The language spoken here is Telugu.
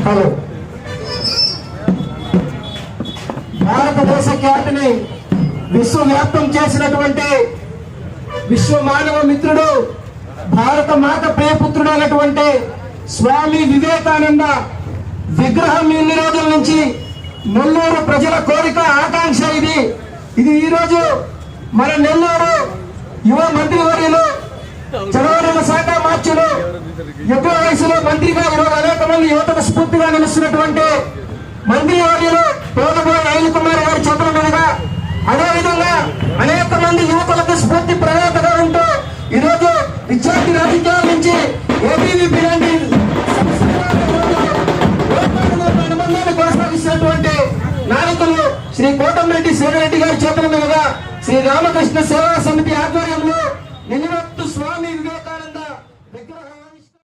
హలో. భారతదేశ ఖ్యాతిని విశ్వవ్యాప్తం చేసినటువంటి విశ్వ మానవ మిత్రుడు, భారత మాత ప్రియపుత్రుడు అయినటువంటి స్వామి వివేకానంద విగ్రహం ఇన్ని రోజుల నుంచి నెల్లూరు ప్రజల కోరిక, ఆకాంక్ష. ఇది ఈరోజు మన నెల్లూరు యువ మంత్రివర్యులు, జలవనరుల శాఖ మార్చులు, యువ వయసులో మంత్రిగా ఈరోజు అనేక మంది యువతకు స్ఫూర్తిగా నిలుస్తున్నటువంటి మంత్రివర్యులు తోలబోయే అనిల్ కుమార్ గారి చేతుల మీదుగా, అదేవిధంగా అనేక మంది యువకులకు స్ఫూర్తి ప్రదాతగా ఉంటూ ఈరోజు విద్యార్థి రాజకీయాల నుంచి ఏబీవీపీ లాంటి అనుబంధాన్ని కొనసాగిస్తున్నటువంటి నాయకులు శ్రీ కోటంరెడ్డి శివరెడ్డి గారి చేతుల మీదుగా శ్రీ రామకృష్ణ సేవా సమితి ఆధ్వర్యంలో నిలవెత్తు స్వామి